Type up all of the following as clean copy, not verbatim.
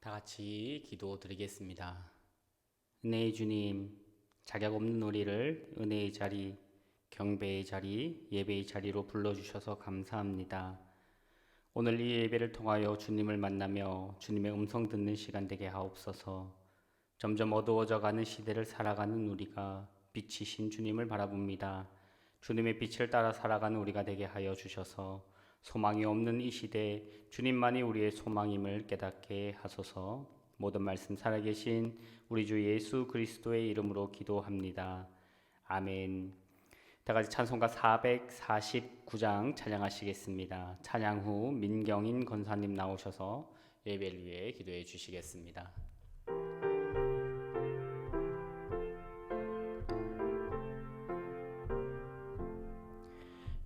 다 같이 기도 드리겠습니다. 은혜의 주님, 자격 없는 우리를 은혜의 자리, 경배의 자리, 예배의 자리로 불러주셔서 감사합니다. 오늘 이 예배를 통하여 주님을 만나며 주님의 음성 듣는 시간 되게 하옵소서. 점점 어두워져가는 시대를 살아가는 우리가 빛이신 주님을 바라봅니다. 주님의 빛을 따라 살아가는 우리가 되게 하여 주셔서 소망이 없는 이 시대에 주님만이 우리의 소망임을 깨닫게 하소서. 모든 말씀 살아계신 우리 주 예수 그리스도의 이름으로 기도합니다. 아멘. 다같이 찬송가 449장 찬양하시겠습니다. 찬양 후 민경인 권사님 나오셔서 예배를 위해 기도해 주시겠습니다.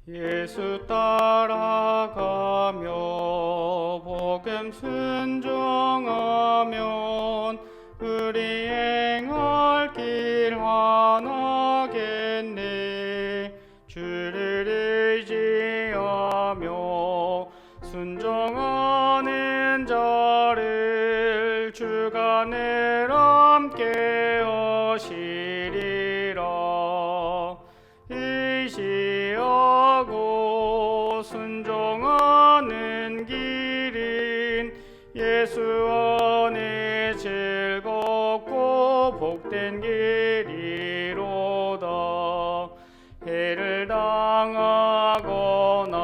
예수 따라가며 복음 순종하면 우리 행할 길 환하겠네. 주를 의지하며 순종하는 자를 주가 늘 함께 하시리라. 의지하고 순종하는 길은 예수 안에 즐겁고 복된 길이로다. 해를 당하거나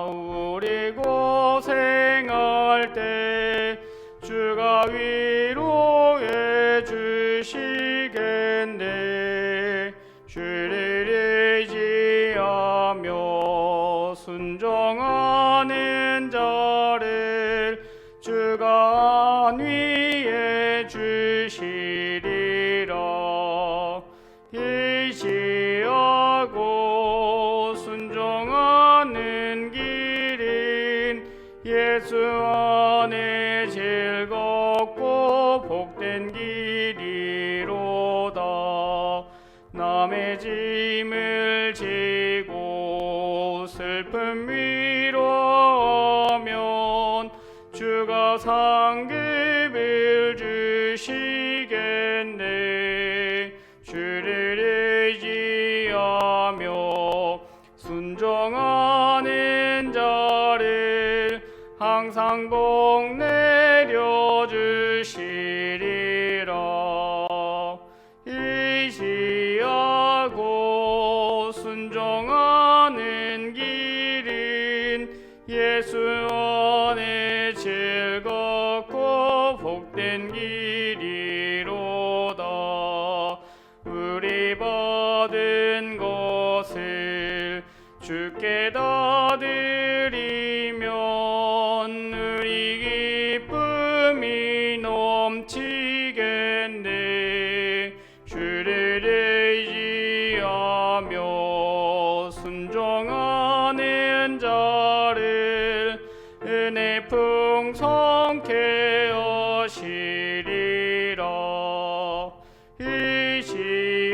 우리 고생할 때 주가 위로해 주시겠네. 주를 의지하며 순종하는 자를 주가 안위해 주시리라. 의지하고 순종하는 길은 예수 안에 즐겁고 복된 길이로다. 남의 짐을 지고 슬픔 위로하면 주가 상급을 주시겠네. 주를 의지하며 순종하는 자를 항상 복 내려주시리라. 의지하고 순종하는 길은 예수 안에 즐겁고 복된 길이로다. 우리 받은 것을 주께 다 드리면 우리 기쁨이 넘치겠네. 주를 의지하며 순종하는 자를 은혜 풍성케 하시리라.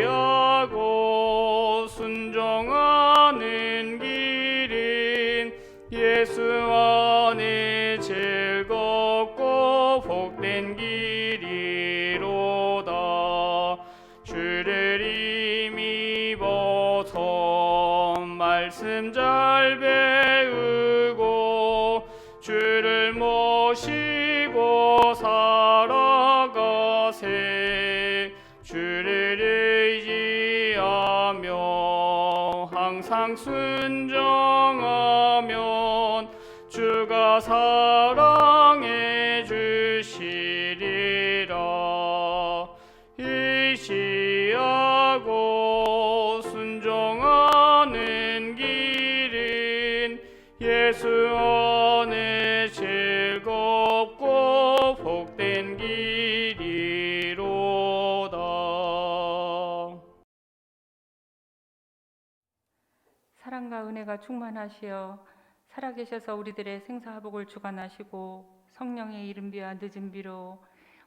의지하고 순종하는 길은 예수 안에 즐겁고 복된 길이로다. 주를 힘입어서 말씀 잘 배우고 주를 모시고 살아가세. 주를 의지하며 항상 순종하면 주가 사랑해 주시리라. 의지하고 순종하는 길은 예수 안에 즐겁고 복된 길이로다. 사랑과 은혜가 충만하시어 살아계셔서 우리들의 생사화복을 주관하시고 성령의 이른비와 늦은비로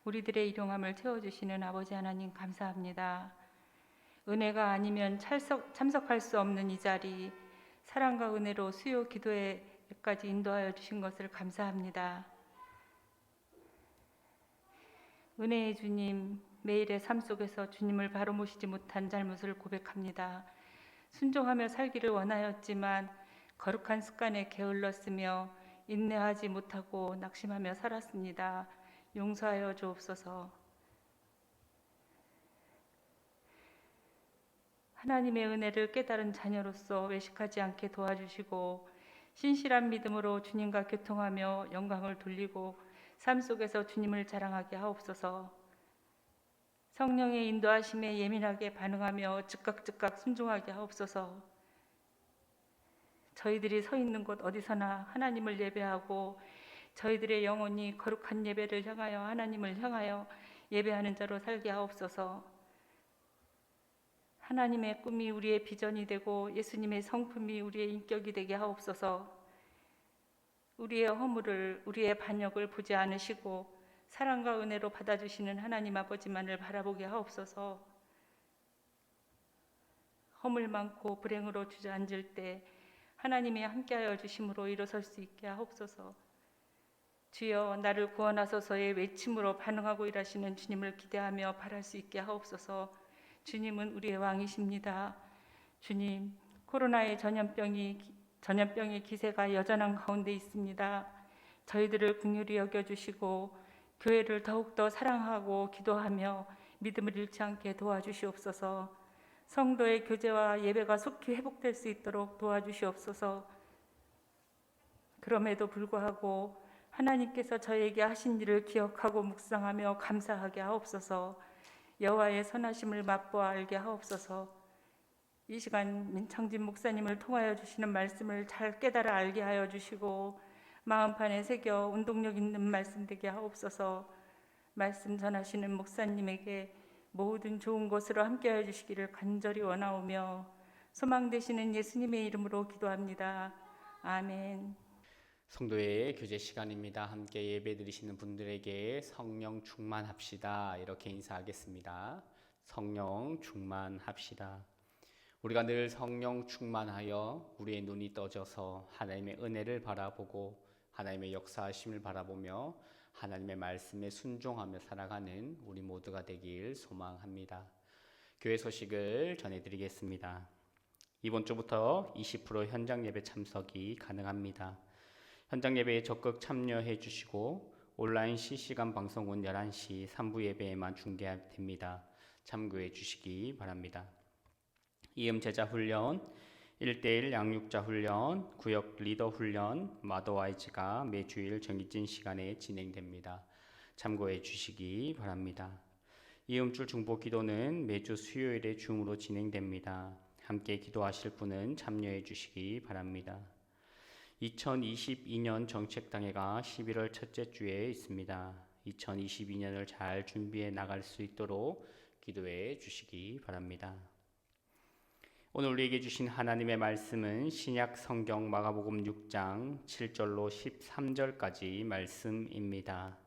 우리들의 일용함을 채워주시는 아버지 하나님 감사합니다. 은혜가 아니면 참석할 수 없는 이 자리, 사랑과 은혜로 수요 기도회까지 인도하여 주신 것을 감사합니다. 은혜의 주님, 매일의 삶 속에서 주님을 바로 모시지 못한 잘못을 고백합니다. 순종하며 살기를 원하였지만 거룩한 습관에 게을렀으며 인내하지 못하고 낙심하며 살았습니다. 용서하여 주옵소서. 하나님의 은혜를 깨달은 자녀로서 외식하지 않게 도와주시고 신실한 믿음으로 주님과 교통하며 영광을 돌리고 삶 속에서 주님을 자랑하게 하옵소서. 성령의 인도하심에 예민하게 반응하며 즉각 순종하게 하옵소서. 저희들이 서 있는 곳 어디서나 하나님을 예배하고 저희들의 영혼이 거룩한 예배를 향하여 하나님을 향하여 예배하는 자로 살게 하옵소서. 하나님의 꿈이 우리의 비전이 되고 예수님의 성품이 우리의 인격이 되게 하옵소서. 우리의 허물을, 우리의 반역을 보지 않으시고 사랑과 은혜로 받아주시는 하나님 아버지만을 바라보게 하옵소서. 허물 많고 불행으로 주저앉을 때 하나님이 함께하여 주심으로 일어설 수 있게 하옵소서. 주여, 나를 구원하소서의 외침으로 반응하고 일하시는 주님을 기대하며 바랄 수 있게 하옵소서. 주님은 우리의 왕이십니다. 주님, 코로나의 전염병의 기세가 여전한 가운데 있습니다. 저희들을 긍휼히 여겨주시고 교회를 더욱더 사랑하고 기도하며 믿음을 잃지 않게 도와주시옵소서. 성도의 교제와 예배가 속히 회복될 수 있도록 도와주시옵소서. 그럼에도 불구하고 하나님께서 저에게 하신 일을 기억하고 묵상하며 감사하게 하옵소서. 여호와의 선하심을 맛보아 알게 하옵소서. 이 시간 민창진 목사님을 통하여 주시는 말씀을 잘 깨달아 알게 하여 주시고 마음판에 새겨 운동력 있는 말씀 되게 하옵소서. 말씀 전하시는 목사님에게 모든 좋은 것으로 함께하여 주시기를 간절히 원하오며 소망 되시는 예수님의 이름으로 기도합니다. 아멘. 성도의 교제 시간입니다. 함께 예배 드리시는 분들에게 성령 충만합시다. 이렇게 인사하겠습니다. 성령 충만합시다. 우리가 늘 성령 충만하여 우리의 눈이 떠져서 하나님의 은혜를 바라보고 하나님의 역사하심을 바라보며 하나님의 말씀에 순종하며 살아가는 우리 모두가 되길 소망합니다. 교회 소식을 전해드리겠습니다. 이번 주부터 20% 현장 예배 참석이 가능합니다. 현장 예배에 적극 참여해 주시고 온라인 실시간 방송은 11시 3부 예배에만 중계됩니다. 참고해 주시기 바랍니다. 이음 제자 훈련, 1대1 양육자 훈련, 구역 리더 훈련, 마더와이즈가 매주일 정해진 시간에 진행됩니다. 참고해 주시기 바랍니다. 이음줄 중보 기도는 매주 수요일에 줌으로 진행됩니다. 함께 기도하실 분은 참여해 주시기 바랍니다. 2022년 정책당회가 11월 첫째 주에 있습니다. 2022년을 잘 준비해 나갈 수 있도록 기도해 주시기 바랍니다. 오늘 우리에게 주신 하나님의 말씀은 신약 성경 마가복음 6장 7절로 13절까지 말씀입니다.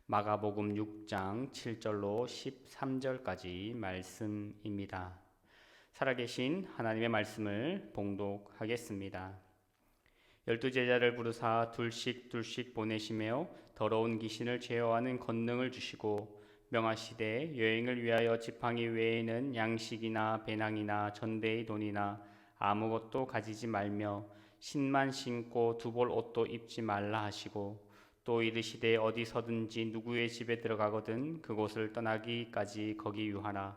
마가복음 6장 7절로 13절까지 말씀입니다. 살아계신 하나님의 말씀을 봉독하겠습니다. 12제자를 부르사 둘씩 보내시며 더러운 귀신을 제어하는 권능을 주시고 명하시되 여행을 위하여 지팡이 외에는 양식이나 배낭이나 전대의 돈이나 아무것도 가지지 말며 신만 신고 두벌 옷도 입지 말라 하시고 또 이르시되 어디서든지 누구의 집에 들어가거든 그곳을 떠나기까지 거기 유하라.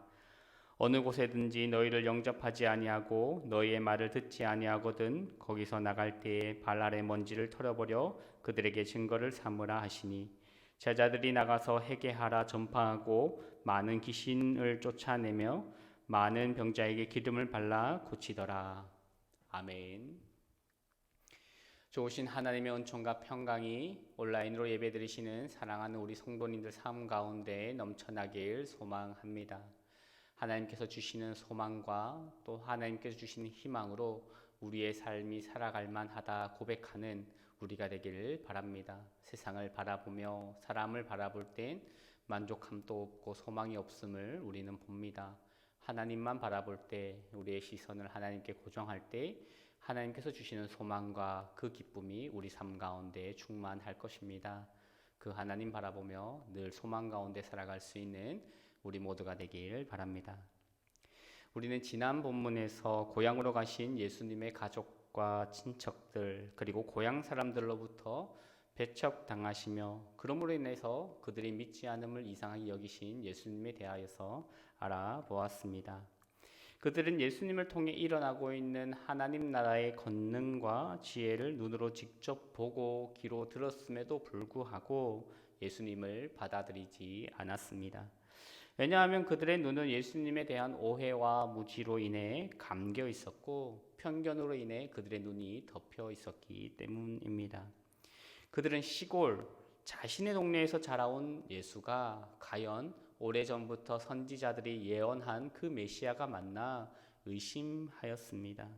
어느 곳에든지 너희를 영접하지 아니하고 너희의 말을 듣지 아니하거든 거기서 나갈 때에 발 아래 먼지를 털어버려 그들에게 증거를 삼으라 하시니 제자들이 나가서 회개하라 전파하고 많은 귀신을 쫓아내며 많은 병자에게 기름을 발라 고치더라. 아멘. 좋으신 하나님의 은총과 평강이 온라인으로 예배드리시는 사랑하는 우리 성도님들 삶 가운데 넘쳐나길 소망합니다. 하나님께서 주시는 소망과 또 하나님께서 주시는 희망으로 우리의 삶이 살아갈 만하다 고백하는 우리가 되기를 바랍니다. 세상을 바라보며 사람을 바라볼 땐 만족함도 없고 소망이 없음을 우리는 봅니다. 하나님만 바라볼 때 우리의 시선을 하나님께 고정할 때 하나님께서 주시는 소망과 그 기쁨이 우리 삶 가운데 충만할 것입니다. 그 하나님 바라보며 늘 소망 가운데 살아갈 수 있는 우리 모두가 되길 바랍니다. 우리는 지난 본문에서 고향으로 가신 예수님의 가족과 친척들 그리고 고향 사람들로부터 배척당하시며 그러므로 인해서 그들이 믿지 않음을 이상하게 여기신 예수님에 대하여서 알아보았습니다. 그들은 예수님을 통해 일어나고 있는 하나님 나라의 권능과 지혜를 눈으로 직접 보고 귀로 들었음에도 불구하고 예수님을 받아들이지 않았습니다. 왜냐하면 그들의 눈은 예수님에 대한 오해와 무지로 인해 감겨 있었고 편견으로 인해 그들의 눈이 덮여 있었기 때문입니다. 그들은 시골 자신의 동네에서 자라온 예수가 과연 오래전부터 선지자들이 예언한 그 메시아가 맞나 의심하였습니다.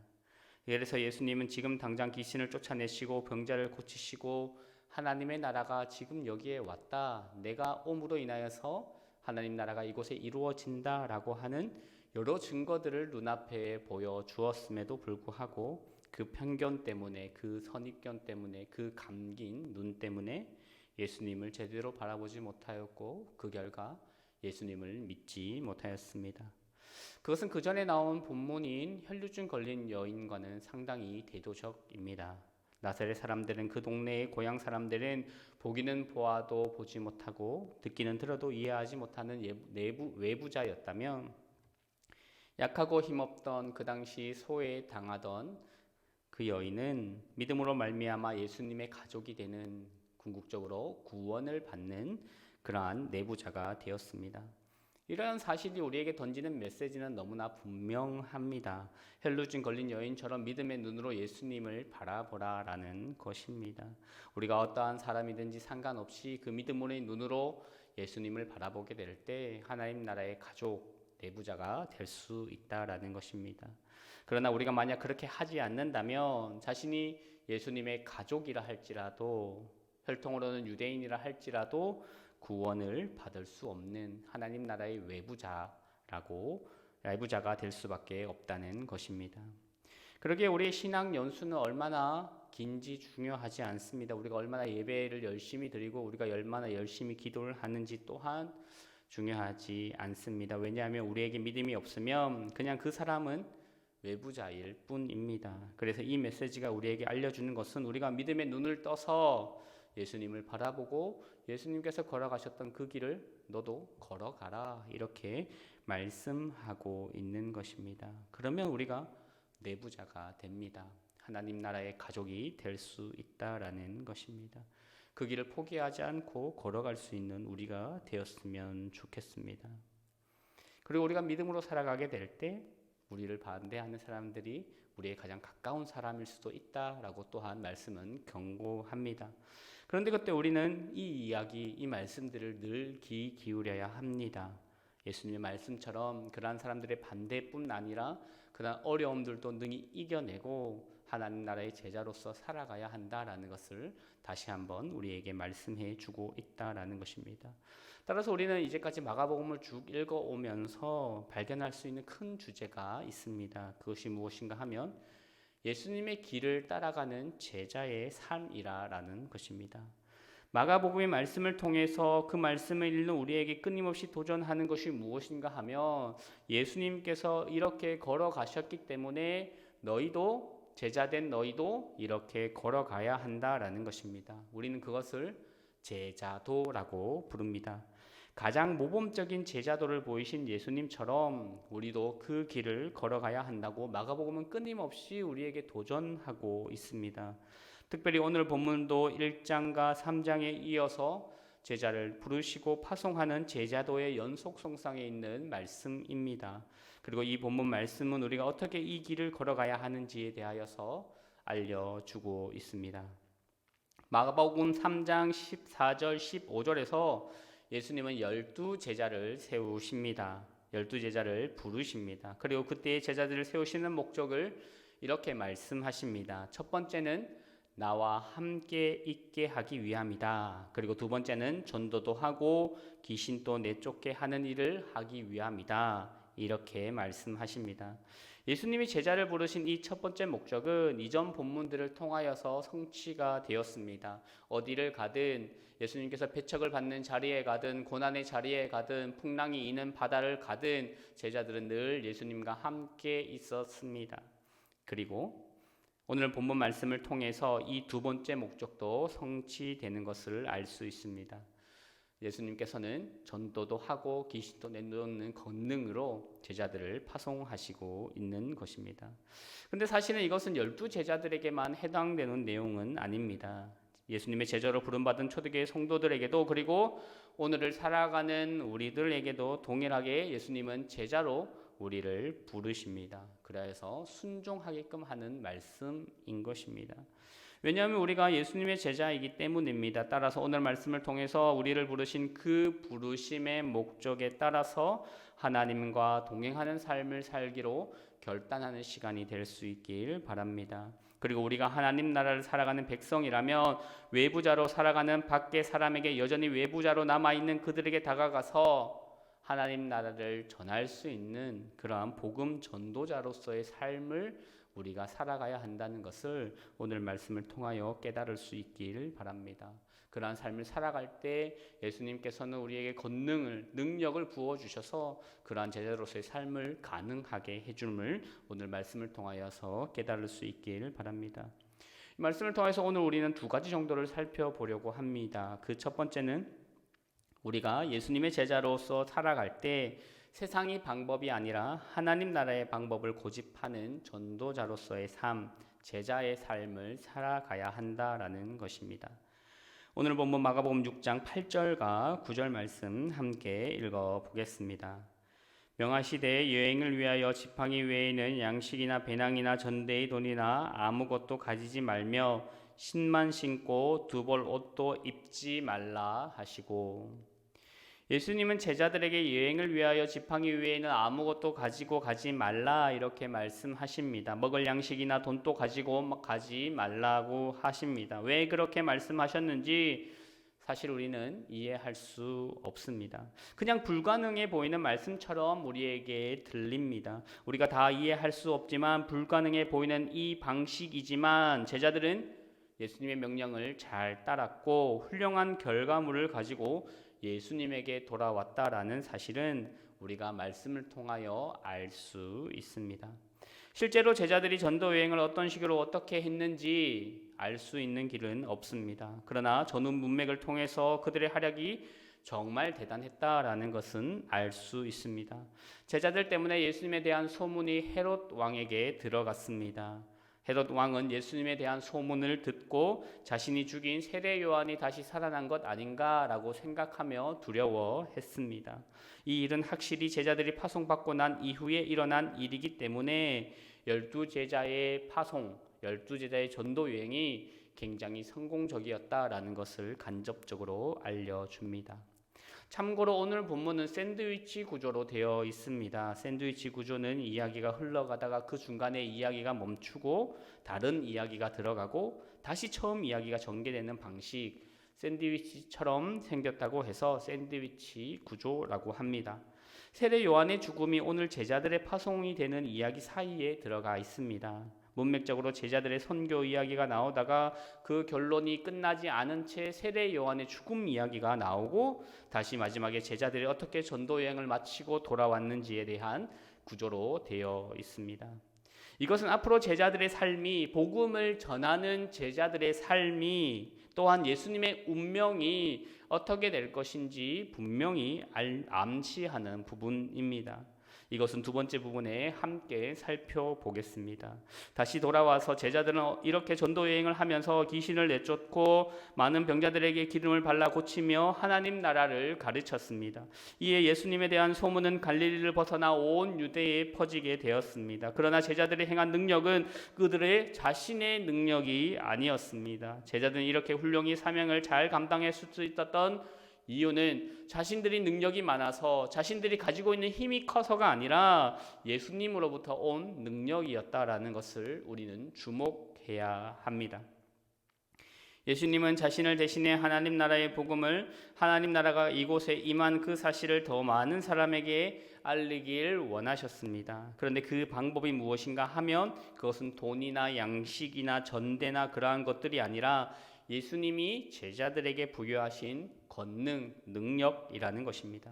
그래서 예수님은 지금 당장 귀신을 쫓아내시고 병자를 고치시고 하나님의 나라가 지금 여기에 왔다. 내가 옴으로 인하여서 하나님 나라가 이곳에 이루어진다라고 하는 여러 증거들을 눈앞에 보여주었음에도 불구하고 그 편견 때문에 그 선입견 때문에 그 감긴 눈 때문에 예수님을 제대로 바라보지 못하였고 그 결과 예수님을 믿지 못하였습니다. 그것은 그 전에 나온 본문인 혈루증 걸린 여인과는 상당히 대조적입니다. 나사렛 사람들은 그 동네의 고향 사람들은 보기는 보아도 보지 못하고 듣기는 들어도 이해하지 못하는 외부자였다면 약하고 힘없던 그 당시 소외당하던 그 여인은 믿음으로 말미암아 예수님의 가족이 되는 궁극적으로 구원을 받는 그러한 내부자가 되었습니다. 이러한 사실이 우리에게 던지는 메시지는 너무나 분명합니다. 혈루증 걸린 여인처럼 믿음의 눈으로 예수님을 바라보라라는 것입니다. 우리가 어떠한 사람이든지 상관없이 그 믿음의 눈으로 예수님을 바라보게 될 때 하나님 나라의 가족, 내부자가 될 수 있다라는 것입니다. 그러나 우리가 만약 그렇게 하지 않는다면 자신이 예수님의 가족이라 할지라도 혈통으로는 유대인이라 할지라도 구원을 받을 수 없는 하나님 나라의 외부자가 될 수밖에 없다는 것입니다. 그러기에 우리의 신앙 연수는 얼마나 긴지 중요하지 않습니다. 우리가 얼마나 예배를 열심히 드리고 우리가 얼마나 열심히 기도를 하는지 또한 중요하지 않습니다. 왜냐하면 우리에게 믿음이 없으면 그냥 그 사람은 외부자일 뿐입니다. 그래서 이 메시지가 우리에게 알려주는 것은 우리가 믿음의 눈을 떠서 예수님을 바라보고 예수님께서 걸어가셨던 그 길을 너도 걸어가라 이렇게 말씀하고 있는 것입니다. 그러면 우리가 내부자가 됩니다. 하나님 나라의 가족이 될 수 있다라는 것입니다. 그 길을 포기하지 않고 걸어갈 수 있는 우리가 되었으면 좋겠습니다. 그리고 우리가 믿음으로 살아가게 될 때 우리를 반대하는 사람들이 우리의 가장 가까운 사람일 수도 있다라고 또한 말씀은 경고합니다. 그런데 그때 우리는 이 이야기, 이 말씀들을 늘 귀 기울여야 합니다. 예수님의 말씀처럼 그러한 사람들의 반대뿐 아니라 그러한 어려움들도 능히 이겨내고 하나님 나라의 제자로서 살아가야 한다라는 것을 다시 한번 우리에게 말씀해 주고 있다라는 것입니다. 따라서 우리는 이제까지 마가복음을 쭉 읽어오면서 발견할 수 있는 큰 주제가 있습니다. 그것이 무엇인가 하면 예수님의 길을 따라가는 제자의 삶이라는 것입니다. 마가복음의 말씀을 통해서 그 말씀을 읽는 우리에게 끊임없이 도전하는 것이 무엇인가 하면 예수님께서 이렇게 걸어가셨기 때문에 너희도 제자된 너희도 이렇게 걸어가야 한다라는 것입니다. 우리는 그것을 제자도라고 부릅니다. 가장 모범적인 제자도를 보이신 예수님처럼 우리도 그 길을 걸어가야 한다고 마가복음은 끊임없이 우리에게 도전하고 있습니다. 특별히 오늘 본문도 1장과 3장에 이어서 제자를 부르시고 파송하는 제자도의 연속성상에 있는 말씀입니다. 그리고 이 본문 말씀은 우리가 어떻게 이 길을 걸어가야 하는지에 대하여서 알려주고 있습니다. 마가복음 3장 14절 15절에서 예수님은 12제자를 세우십니다. 12제자를 부르십니다. 그리고 그때의 제자들을 세우시는 목적을 이렇게 말씀하십니다. 첫 번째는 나와 함께 있게 하기 위함이다. 그리고 두 번째는 전도도 하고 귀신도 내쫓게 하는 일을 하기 위함이다. 이렇게 말씀하십니다. 예수님이 제자를 부르신 이 첫 번째 목적은 이전 본문들을 통하여서 성취가 되었습니다. 어디를 가든 예수님께서 배척을 받는 자리에 가든 고난의 자리에 가든 풍랑이 이는 바다를 가든 제자들은 늘 예수님과 함께 있었습니다. 그리고 오늘 본문 말씀을 통해서 이 두 번째 목적도 성취되는 것을 알 수 있습니다. 예수님께서는 전도도 하고 귀신도 내놓는 권능으로 제자들을 파송하시고 있는 것입니다. 근데 사실은 이것은 12제자들에게만 해당되는 내용은 아닙니다. 예수님의 제자로 부름받은 초대교회 성도들에게도, 그리고 오늘을 살아가는 우리들에게도 동일하게 예수님은 제자로 우리를 부르십니다. 그래서 순종하게끔 하는 말씀인 것입니다. 왜냐하면 우리가 예수님의 제자이기 때문입니다. 따라서 오늘 말씀을 통해서 우리를 부르신 그 부르심의 목적에 따라서 하나님과 동행하는 삶을 살기로 결단하는 시간이 될 수 있길 바랍니다. 그리고 우리가 하나님 나라를 살아가는 백성이라면 외부자로 살아가는 밖의 사람에게 여전히 외부자로 남아있는 그들에게 다가가서 하나님 나라를 전할 수 있는 그러한 복음 전도자로서의 삶을 우리가 살아가야 한다는 것을 오늘 말씀을 통하여 깨달을 수 있길 바랍니다. 그러한 삶을 살아갈 때 예수님께서는 우리에게 권능을, 능력을 부어주셔서 그러한 제자로서의 삶을 가능하게 해줌을 오늘 말씀을 통하여서 깨달을 수 있길 바랍니다. 이 말씀을 통해서 오늘 우리는 두 가지 정도를 살펴보려고 합니다. 그 첫 번째는 우리가 예수님의 제자로서 살아갈 때 세상의 방법이 아니라 하나님 나라의 방법을 고집하는 전도자로서의 삶, 제자의 삶을 살아가야 한다라는 것입니다. 오늘 본문 마가복음 6장 8절과 9절 말씀 함께 읽어보겠습니다. 명하시되 여행을 위하여 지팡이 외에는 양식이나 배낭이나 전대의 돈이나 아무것도 가지지 말며 신만 신고 두 벌 옷도 입지 말라 하시고, 예수님은 제자들에게 여행을 위하여 지팡이 외에는 아무것도 가지고 가지 말라 이렇게 말씀하십니다. 먹을 양식이나 돈도 가지고 가지 말라고 하십니다. 왜 그렇게 말씀하셨는지 사실 우리는 이해할 수 없습니다. 그냥 불가능해 보이는 말씀처럼 우리에게 들립니다. 우리가 다 이해할 수 없지만 불가능해 보이는 이 방식이지만 제자들은 예수님의 명령을 잘 따랐고 훌륭한 결과물을 가지고 예수님에게 돌아왔다라는 사실은 우리가 말씀을 통하여 알 수 있습니다. 실제로 제자들이 전도 여행을 어떤 식으로 어떻게 했는지 알 수 있는 길은 없습니다. 그러나 전후 문맥을 통해서 그들의 활약이 정말 대단했다라는 것은 알 수 있습니다. 제자들 때문에 예수님에 대한 소문이 헤롯 왕에게 들어갔습니다. 헤롯 왕은 예수님에 대한 소문을 듣고 자신이 죽인 세례 요한이 다시 살아난 것 아닌가라고 생각하며 두려워했습니다. 이 일은 확실히 제자들이 파송받고 난 이후에 일어난 일이기 때문에 12제자의 파송, 12제자의 전도 여행이 굉장히 성공적이었다라는 것을 간접적으로 알려줍니다. 참고로 오늘 본문은 샌드위치 구조로 되어 있습니다. 샌드위치 구조는 이야기가 흘러가다가 그 중간에 이야기가 멈추고 다른 이야기가 들어가고 다시 처음 이야기가 전개되는 방식, 샌드위치처럼 생겼다고 해서 샌드위치 구조라고 합니다. 세례 요한의 죽음이 오늘 제자들의 파송이 되는 이야기 사이에 들어가 있습니다. 문맥적으로 제자들의 선교 이야기가 나오다가 그 결론이 끝나지 않은 채 세례 요한의 죽음 이야기가 나오고 다시 마지막에 제자들이 어떻게 전도 여행을 마치고 돌아왔는지에 대한 구조로 되어 있습니다. 이것은 앞으로 제자들의 삶이, 복음을 전하는 제자들의 삶이, 또한 예수님의 운명이 어떻게 될 것인지 분명히 암시하는 부분입니다. 이것은 두 번째 부분에 함께 살펴보겠습니다. 다시 돌아와서 제자들은 이렇게 전도 여행을 하면서 귀신을 내쫓고 많은 병자들에게 기름을 발라 고치며 하나님 나라를 가르쳤습니다. 이에 예수님에 대한 소문은 갈릴리를 벗어나 온 유대에 퍼지게 되었습니다. 그러나 제자들이 행한 능력은 그들의 자신의 능력이 아니었습니다. 제자들은 이렇게 훌륭히 사명을 잘 감당할 수 있었던 이유는 자신들이 능력이 많아서 자신들이 가지고 있는 힘이 커서가 아니라 예수님으로부터 온 능력이었다라는 것을 우리는 주목해야 합니다. 예수님은 자신을 대신해 하나님 나라의 복음을, 하나님 나라가 이곳에 임한 그 사실을 더 많은 사람에게 알리길 원하셨습니다. 그런데 그 방법이 무엇인가 하면 그것은 돈이나 양식이나 전대나 그러한 것들이 아니라 예수님이 제자들에게 부여하신 권능, 능력이라는 것입니다.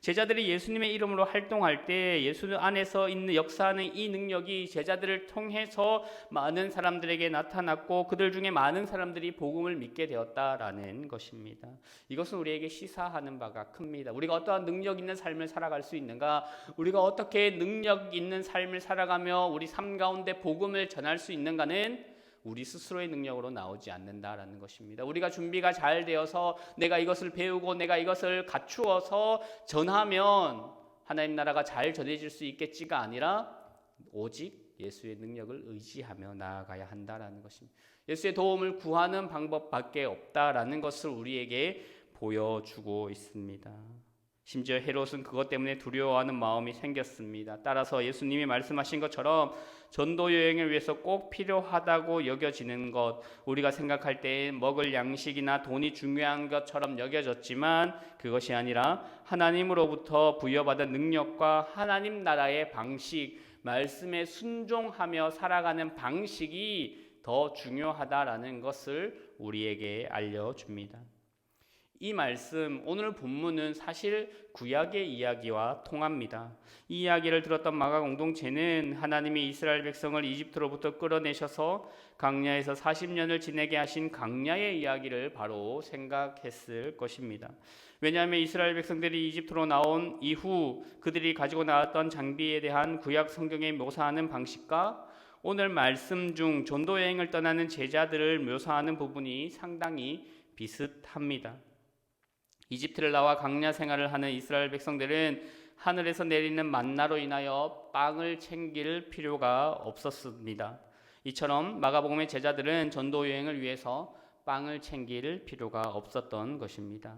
제자들이 예수님의 이름으로 활동할 때 예수 안에서 있는 역사하는 이 능력이 제자들을 통해서 많은 사람들에게 나타났고 그들 중에 많은 사람들이 복음을 믿게 되었다라는 것입니다. 이것은 우리에게 시사하는 바가 큽니다. 우리가 어떠한 능력 있는 삶을 살아갈 수 있는가? 우리가 어떻게 능력 있는 삶을 살아가며 우리 삶 가운데 복음을 전할 수 있는가는 우리 스스로의 능력으로 나오지 않는다라는 것입니다. 우리가 준비가 잘 되어서 내가 이것을 배우고 내가 이것을 갖추어서 전하면 하나님 나라가 잘 전해질 수 있겠지가 아니라 오직 예수의 능력을 의지하며 나아가야 한다라는 것입니다. 예수의 도움을 구하는 방법밖에 없다라는 것을 우리에게 보여주고 있습니다. 심지어 헤롯은 그것 때문에 두려워하는 마음이 생겼습니다. 따라서 예수님이 말씀하신 것처럼 전도 여행을 위해서 꼭 필요하다고 여겨지는 것, 우리가 생각할 때 먹을 양식이나 돈이 중요한 것처럼 여겨졌지만 그것이 아니라 하나님으로부터 부여받은 능력과 하나님 나라의 방식, 말씀에 순종하며 살아가는 방식이 더 중요하다라는 것을 우리에게 알려줍니다. 이 말씀, 오늘 본문은 사실 구약의 이야기와 통합니다. 이 이야기를 들었던 마가 공동체는 하나님이 이스라엘 백성을 이집트로부터 끌어내셔서 광야에서 40년을 지내게 하신 광야의 이야기를 바로 생각했을 것입니다. 왜냐하면 이스라엘 백성들이 이집트로 나온 이후 그들이 가지고 나왔던 장비에 대한 구약 성경에 묘사하는 방식과 오늘 말씀 중 전도 여행을 떠나는 제자들을 묘사하는 부분이 상당히 비슷합니다. 이집트를 나와 광야 생활을 하는 이스라엘 백성들은 하늘에서 내리는 만나로 인하여 빵을 챙길 필요가 없었습니다. 이처럼 마가복음의 제자들은 전도 여행을 위해서 빵을 챙길 필요가 없었던 것입니다.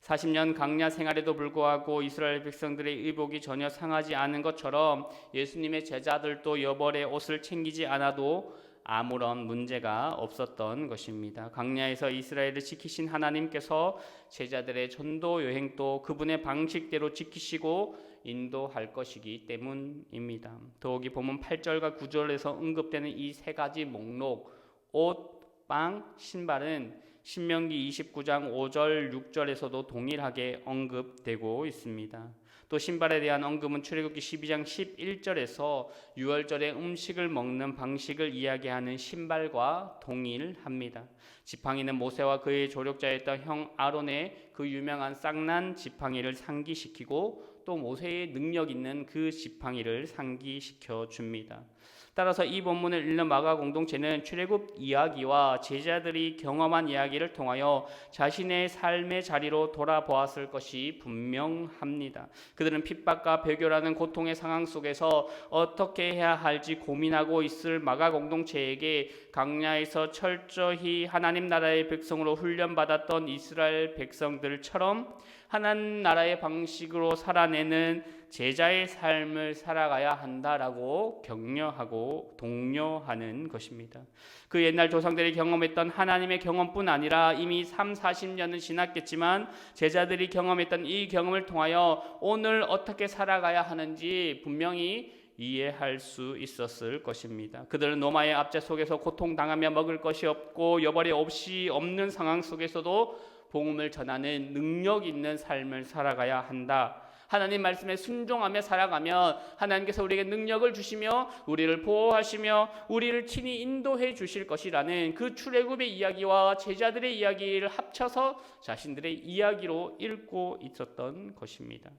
40년 광야 생활에도 불구하고 이스라엘 백성들의 의복이 전혀 상하지 않은 것처럼 예수님의 제자들도 여벌의 옷을 챙기지 않아도 아무런 문제가 없었던 것입니다. 광야에서 이스라엘을 지키신 하나님께서 제자들의 전도 여행도 그분의 방식대로 지키시고 인도할 것이기 때문입니다. 더욱이 보면 8절과 9절에서 언급되는 이 세 가지 목록, 옷, 빵, 신발은 신명기 29장 5절, 6절에서도 동일하게 언급되고 있습니다. 또 신발에 대한 언급은 출애굽기 12장 11절에서 유월절에 음식을 먹는 방식을 이야기하는 신발과 동일합니다. 지팡이는 모세와 그의 조력자였던 형 아론의 그 유명한 쌍난 지팡이를 상기시키고 또 모세의 능력 있는 그 지팡이를 상기시켜 줍니다. 따라서 이 본문을 읽는 마가 공동체는 출애굽 이야기와 제자들이 경험한 이야기를 통하여 자신의 삶의 자리로 돌아보았을 것이 분명합니다. 그들은 핍박과 배교라는 고통의 상황 속에서 어떻게 해야 할지 고민하고 있을 마가 공동체에게 광야에서 철저히 하나님 나라의 백성으로 훈련받았던 이스라엘 백성들처럼 하나님 나라의 방식으로 살아내는 제자의 삶을 살아가야 한다라고 격려하고 독려하는 것입니다. 그 옛날 조상들이 경험했던 하나님의 경험뿐 아니라 이미 40년은 지났겠지만 제자들이 경험했던 이 경험을 통하여 오늘 어떻게 살아가야 하는지 분명히 이해할 수 있었을 것입니다. 그들은 노마의 압제 속에서 고통당하며 먹을 것이 없고 여벌이 없이 없는 상황 속에서도 복음을 전하는 능력 있는 삶을 살아가야 한다. 하나님 말씀에 순종하며 살아가면 하나님께서 우리에게 능력을 주시며 우리를 보호하시며 우리를 친히 인도해 주실 것이라는 그 출애굽의 이야기와 제자들의 이야기를 합쳐서 자신들의 이야기로 읽고 있었던 것입니다.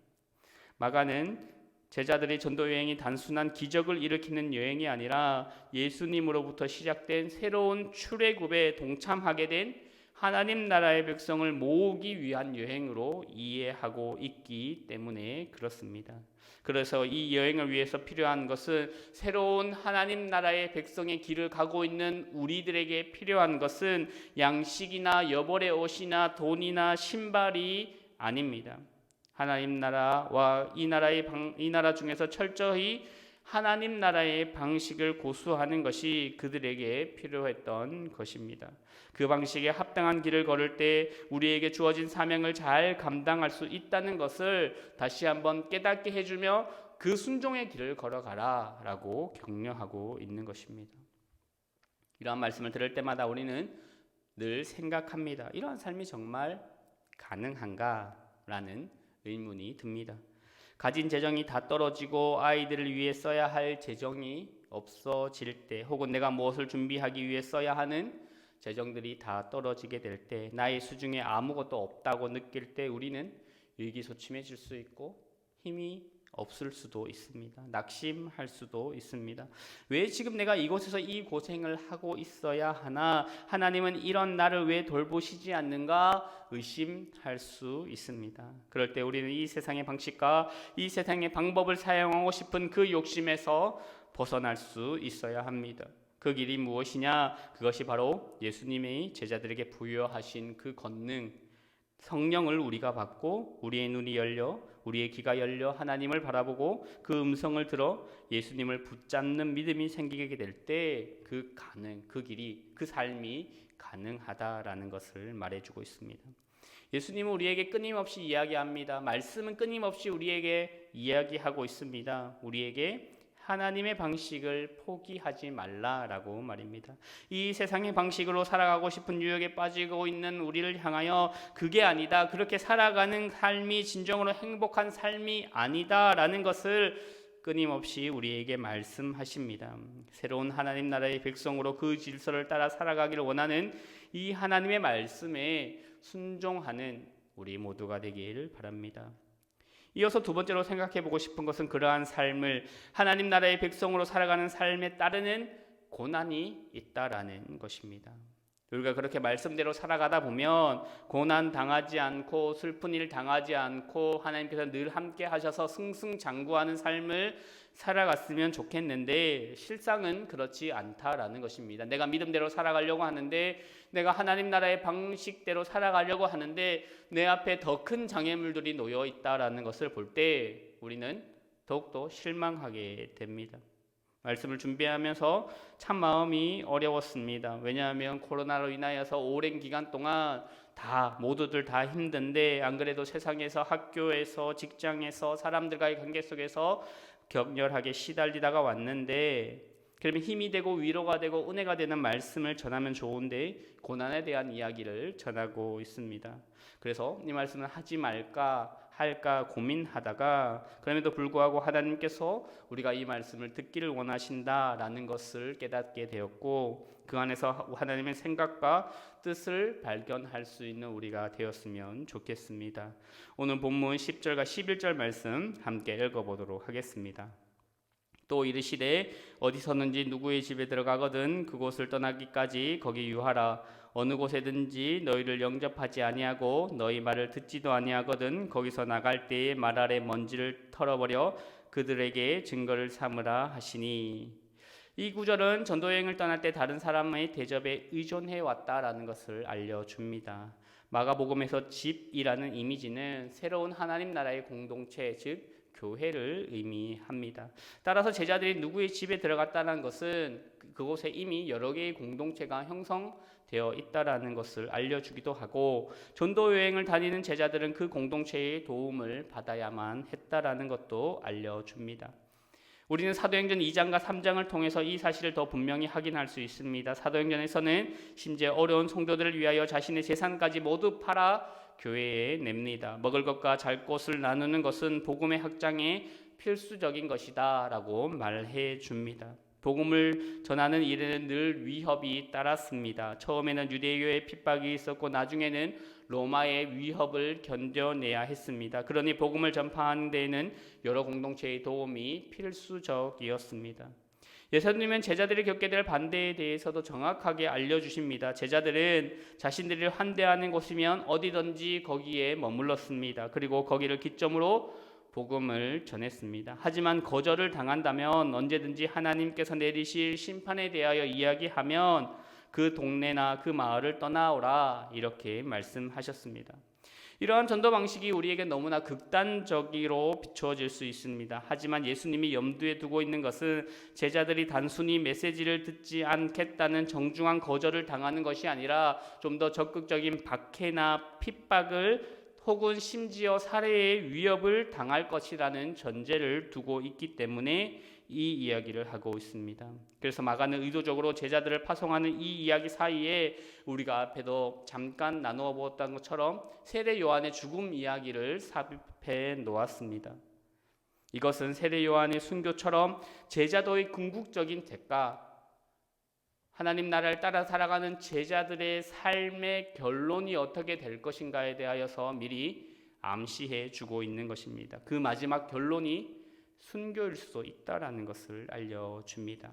마가는 제자들의 전도 여행이 단순한 기적을 일으키는 여행이 아니라 예수님으로부터 시작된 새로운 출애굽에 동참하게 된 하나님 나라의 백성을 모으기 위한 여행으로 이해하고 있기 때문에 그렇습니다. 그래서 이 여행을 위해서 필요한 것은 새로운 하나님 나라의 백성의 길을 가고 있는 우리들에게 필요한 것은 양식이나 여벌의 옷이나 돈이나 신발이 아닙니다. 하나님 나라와 이 나라 중에서 철저히 하나님 나라의 방식을 고수하는 것이 그들에게 필요했던 것입니다. 그 방식에 합당한 길을 걸을 때 우리에게 주어진 사명을 잘 감당할 수 있다는 것을 다시 한번 깨닫게 해주며 그 순종의 길을 걸어가라 라고 격려하고 있는 것입니다. 이러한 말씀을 들을 때마다 우리는 늘 생각합니다. 이러한 삶이 정말 가능한가? 라는 의문이 듭니다. 가진 재정이 다 떨어지고 아이들을 위해 써야 할 재정이 없어질 때, 혹은 내가 무엇을 준비하기 위해 써야 하는 재정들이 다 떨어지게 될 때, 나의 수중에 아무것도 없다고 느낄 때 우리는 의기소침해질 수 있고 힘이 없을 수도 있습니다. 낙심할 수도 있습니다. 왜 지금 내가 이곳에서 이 고생을 하고 있어야 하나? 하나님은 이런 나를 왜 돌보시지 않는가? 의심할 수 있습니다. 그럴 때 우리는 이 세상의 방식과 이 세상의 방법을 사용하고 싶은 그 욕심에서 벗어날 수 있어야 합니다. 그 길이 무엇이냐? 그것이 바로 예수님의 제자들에게 부여하신 그 권능, 성령을 우리가 받고 우리의 눈이 열려 우리의 귀가 열려 하나님을 바라보고 그 음성을 들어 예수님을 붙잡는 믿음이 생기게 될 때 그 길이, 그 삶이 가능하다라는 것을 말해주고 있습니다. 예수님은 우리에게 끊임없이 이야기합니다. 말씀은 끊임없이 우리에게 이야기하고 있습니다. 우리에게 하나님의 방식을 포기하지 말라라고 말입니다. 이 세상의 방식으로 살아가고 싶은 유혹에 빠지고 있는 우리를 향하여 그게 아니다, 그렇게 살아가는 삶이 진정으로 행복한 삶이 아니다라는 것을 끊임없이 우리에게 말씀하십니다. 새로운 하나님 나라의 백성으로 그 질서를 따라 살아가기를 원하는 이 하나님의 말씀에 순종하는 우리 모두가 되기를 바랍니다. 이어서 두 번째로 생각해 보고 싶은 것은 그러한 삶을, 하나님 나라의 백성으로 살아가는 삶에 따르는 고난이 있다라는 것입니다. 우리가 그렇게 말씀대로 살아가다 보면 고난 당하지 않고 슬픈 일 당하지 않고 하나님께서 늘 함께 하셔서 승승장구하는 삶을 살아갔으면 좋겠는데 실상은 그렇지 않다라는 것입니다. 내가 믿음대로 살아가려고 하는데, 내가 하나님 나라의 방식대로 살아가려고 하는데 내 앞에 더 큰 장애물들이 놓여 있다라는 것을 볼 때 우리는 더욱더 실망하게 됩니다. 말씀을 준비하면서 참 마음이 어려웠습니다. 왜냐하면 코로나로 인하여서 오랜 기간 동안 모두들 다 힘든데, 안 그래도 세상에서, 학교에서, 직장에서, 사람들과의 관계 속에서 격렬하게 시달리다가 왔는데, 그러면 힘이 되고 위로가 되고 은혜가 되는 말씀을 전하면 좋은데 고난에 대한 이야기를 전하고 있습니다. 그래서 이 말씀을 하지 말까 할까 고민하다가, 그럼에도 불구하고 하나님께서 우리가 이 말씀을 듣기를 원하신다라는 것을 깨닫게 되었고, 그 안에서 하나님의 생각과 뜻을 발견할 수 있는 우리가 되었으면 좋겠습니다. 오늘 본문 10절과 11절 말씀 함께 읽어보도록 하겠습니다. 또 이르시되 어디서든지 누구의 집에 들어가거든 그곳을 떠나기까지 거기 유하라. 어느 곳에든지 너희를 영접하지 아니하고 너희 말을 듣지도 아니하거든 거기서 나갈 때에 말 아래 먼지를 털어버려 그들에게 증거를 삼으라 하시니. 이 구절은 전도여행을 떠날 때 다른 사람의 대접에 의존해 왔다라는 것을 알려줍니다. 마가복음에서 집이라는 이미지는 새로운 하나님 나라의 공동체, 즉 교회를 의미합니다. 따라서 제자들이 누구의 집에 들어갔다는 것은 그곳에 이미 여러 개의 공동체가 형성되어 있다라는 것을 알려주기도 하고, 전도 여행을 다니는 제자들은 그 공동체의 도움을 받아야만 했다라는 것도 알려줍니다. 우리는 사도행전 2장과 3장을 통해서 이 사실을 더 분명히 확인할 수 있습니다. 사도행전에서는 심지어 어려운 성도들을 위하여 자신의 재산까지 모두 팔아 교회에 냅니다. 먹을 것과 잘 곳을 나누는 것은 복음의 확장에 필수적인 것이다 라고 말해 줍니다. 복음을 전하는 일에는 늘 위협이 따랐습니다. 처음에는 유대교의 핍박이 있었고 나중에는 로마의 위협을 견뎌내야 했습니다. 그러니 복음을 전파하는 데에는 여러 공동체의 도움이 필수적이었습니다. 예수님은 제자들이 겪게 될 반대에 대해서도 정확하게 알려주십니다. 제자들은 자신들을 환대하는 곳이면 어디든지 거기에 머물렀습니다. 그리고 거기를 기점으로 복음을 전했습니다. 하지만 거절을 당한다면 언제든지 하나님께서 내리실 심판에 대하여 이야기하면 그 동네나 그 마을을 떠나오라 이렇게 말씀하셨습니다. 이러한 전도 방식이 우리에게 너무나 극단적으로 비추어질 수 있습니다. 하지만 예수님이 염두에 두고 있는 것은 제자들이 단순히 메시지를 듣지 않겠다는 정중한 거절을 당하는 것이 아니라 좀 더 적극적인 박해나 핍박을 혹은 심지어 살해의 위협을 당할 것이라는 전제를 두고 있기 때문에 이 이야기를 하고 있습니다. 그래서 마가는 의도적으로 제자들을 파송하는 이 이야기 사이에 우리가 앞에도 잠깐 나누어 보았던 것처럼 세례 요한의 죽음 이야기를 삽입해 놓았습니다. 이것은 세례 요한의 순교처럼 제자도의 궁극적인 대가, 하나님 나라를 따라 살아가는 제자들의 삶의 결론이 어떻게 될 것인가에 대하여서 미리 암시해 주고 있는 것입니다. 그 마지막 결론이 순교일 수도 있다라는 것을 알려줍니다.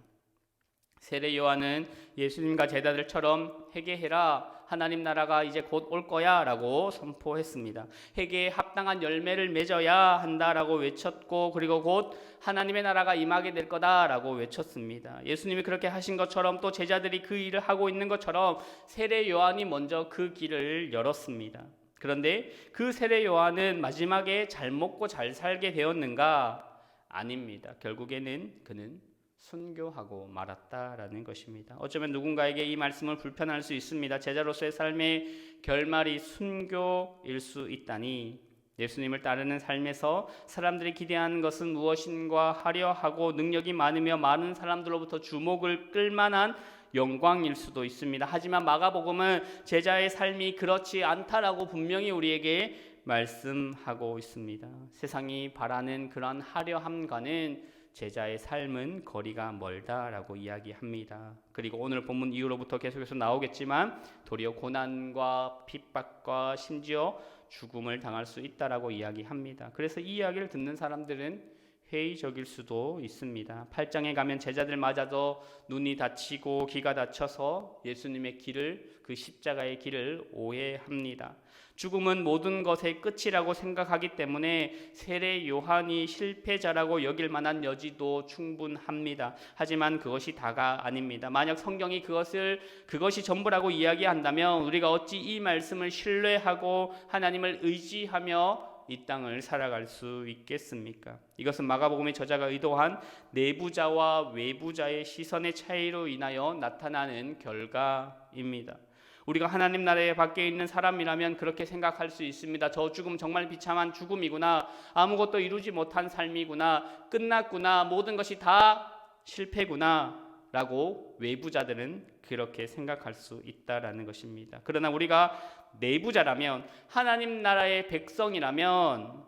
세례 요한은 예수님과 제자들처럼 회개해라, 하나님 나라가 이제 곧 올 거야 라고 선포했습니다. 회개에 합당한 열매를 맺어야 한다라고 외쳤고, 그리고 곧 하나님의 나라가 임하게 될 거다라고 외쳤습니다. 예수님이 그렇게 하신 것처럼 또 제자들이 그 일을 하고 있는 것처럼 세례 요한이 먼저 그 길을 열었습니다. 그런데 그 세례 요한은 마지막에 잘 먹고 잘 살게 되었는가? 아닙니다. 결국에는 그는 순교하고 말았다라는 것입니다. 어쩌면 누군가에게 이 말씀을 불편할 수 있습니다. 제자로서의 삶의 결말이 순교일 수 있다니, 예수님을 따르는 삶에서 사람들이 기대하는 것은 무엇인가 하려 하고 능력이 많으며 많은 사람들로부터 주목을 끌만한 영광일 수도 있습니다. 하지만 마가복음은 제자의 삶이 그렇지 않다라고 분명히 우리에게 말씀하고 있습니다. 세상이 바라는 그런 화려함과는 제자의 삶은 거리가 멀다라고 이야기합니다. 그리고 오늘 본문 이후로부터 계속해서 나오겠지만 도리어 고난과 핍박과 심지어 죽음을 당할 수 있다라고 이야기합니다. 그래서 이 이야기를 듣는 사람들은 회의적일 수도 있습니다. 8장에 가면 제자들마저도 눈이 다치고 귀가 다쳐서 예수님의 길을, 그 십자가의 길을 오해합니다. 죽음은 모든 것의 끝이라고 생각하기 때문에 세례 요한이 실패자라고 여길 만한 여지도 충분합니다. 하지만 그것이 다가 아닙니다. 만약 성경이 그것이 전부라고 이야기한다면 우리가 어찌 이 말씀을 신뢰하고 하나님을 의지하며 이 땅을 살아갈 수 있겠습니까? 이것은 마가복음의 저자가 의도한 내부자와 외부자의 시선의 차이로 인하여 나타나는 결과입니다. 우리가 하나님 나라에 밖에 있는 사람이라면 그렇게 생각할 수 있습니다. 저 죽음 정말 비참한 죽음이구나, 아무것도 이루지 못한 삶이구나, 끝났구나, 모든 것이 다 실패구나 라고 외부자들은 그렇게 생각할 수 있다라는 것입니다. 그러나 우리가 내부자라면, 하나님 나라의 백성이라면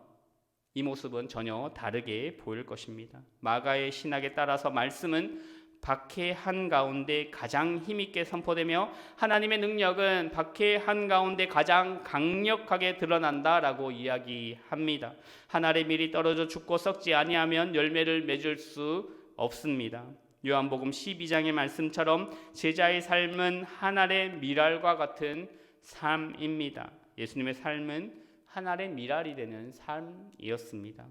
이 모습은 전혀 다르게 보일 것입니다. 마가의 신학에 따라서 말씀은 박해 한가운데 가장 힘있게 선포되며 하나님의 능력은 박해 한가운데 가장 강력하게 드러난다라고 이야기합니다. 한 알의 밀이 떨어져 죽고 썩지 아니하면 열매를 맺을 수 없습니다. 요한복음 12장의 말씀처럼 제자의 삶은 한 알의 밀알과 같은 삶입니다. 예수님의 삶은 한 알의 밀알이 되는 삶이었습니다.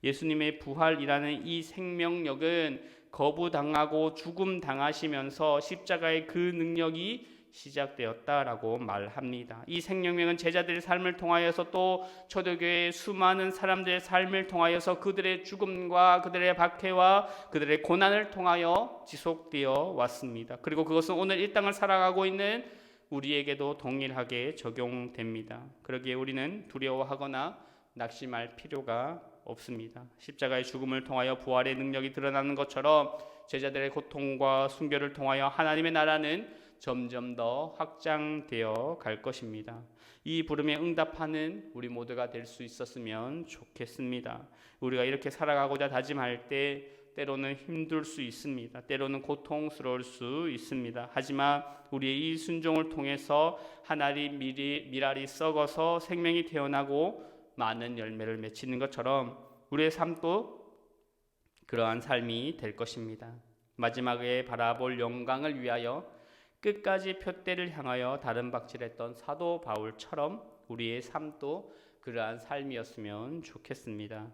예수님의 부활이라는 이 생명력은 거부당하고 죽음 당하시면서 십자가의 그 능력이 시작되었다라고 말합니다. 이 생명력은 제자들의 삶을 통하여서 또 초대교회의 수많은 사람들의 삶을 통하여서 그들의 죽음과 그들의 박해와 그들의 고난을 통하여 지속되어 왔습니다. 그리고 그것은 오늘 이 땅을 살아가고 있는 우리에게도 동일하게 적용됩니다. 그러기에 우리는 두려워하거나 낙심할 필요가 없습니다. 십자가의 죽음을 통하여 부활의 능력이 드러나는 것처럼 제자들의 고통과 순교를 통하여 하나님의 나라는 점점 더 확장되어 갈 것입니다. 이 부름에 응답하는 우리 모두가 될 수 있었으면 좋겠습니다. 우리가 이렇게 살아가고자 다짐할 때 때로는 힘들 수 있습니다. 때로는 고통스러울 수 있습니다. 하지만 우리의 이 순종을 통해서 하나의 밀알이 썩어서 생명이 태어나고 많은 열매를 맺히는 것처럼 우리의 삶도 그러한 삶이 될 것입니다. 마지막에 바라볼 영광을 위하여 끝까지 푯대를 향하여 다른 박질했던 사도 바울처럼 우리의 삶도 그러한 삶이었으면 좋겠습니다.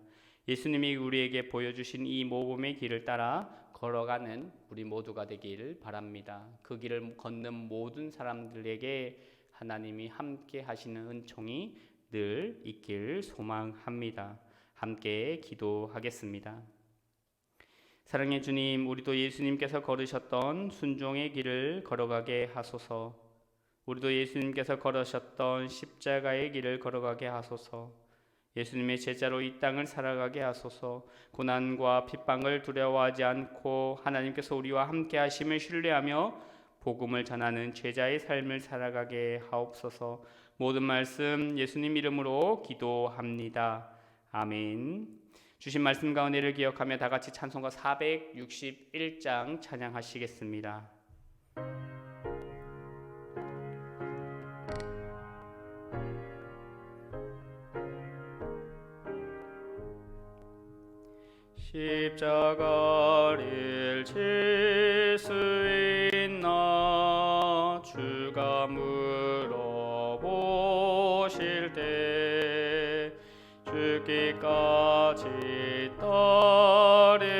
예수님이 우리에게 보여주신 이 모범의 길을 따라 걸어가는 우리 모두가 되길 바랍니다. 그 길을 걷는 모든 사람들에게 하나님이 함께 하시는 은총이 늘 있길 소망합니다. 함께 기도하겠습니다. 사랑의 주님, 우리도 예수님께서 걸으셨던 순종의 길을 걸어가게 하소서. 우리도 예수님께서 걸으셨던 십자가의 길을 걸어가게 하소서. 예수님의 제자로 이 땅을 살아가게 하소서. 고난과 핍박을 두려워하지 않고 하나님께서 우리와 함께 하심을 신뢰하며 복음을 전하는 제자의 삶을 살아가게 하옵소서. 모든 말씀 예수님 이름으로 기도합니다. 아멘. 주신 말씀과 은혜를 기억하며 다 같이 찬송가 461장 찬양하시겠습니다. 십자가를 질 수 있나 주가 물어보실 때 죽기까지 따르오리.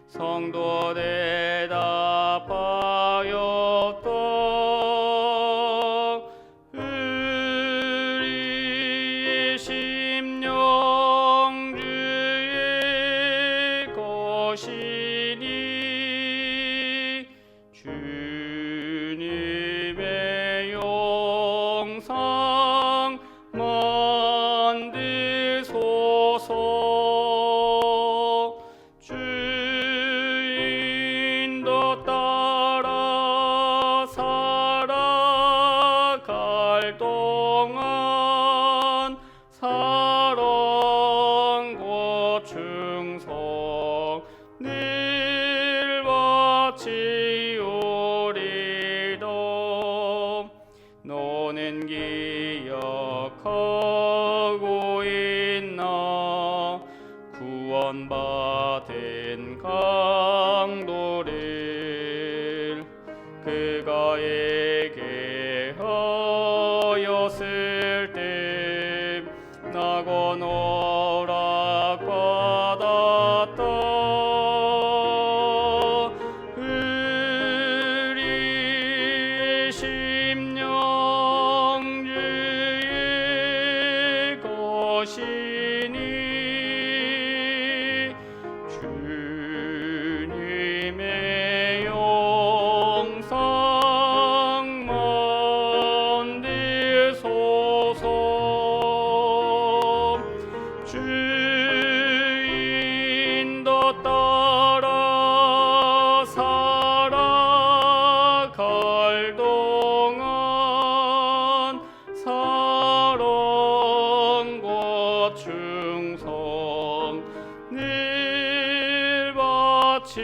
성도 대답하였다. 우리의 심령 주의 것이니 주님의 영상 만드소서. 주인도 따라 살아갈 동안 사랑과 충성 늘 바치오리다. 너는 기억하고 있나 구원받은 강도를 그가 얘기하였을 때 나곤 허락받았다. 우리의 심령 주의 것이니 주님의 영상 만드소서. 주인도 따라 살아갈 동안 사랑과 충성 늘 바치오리다.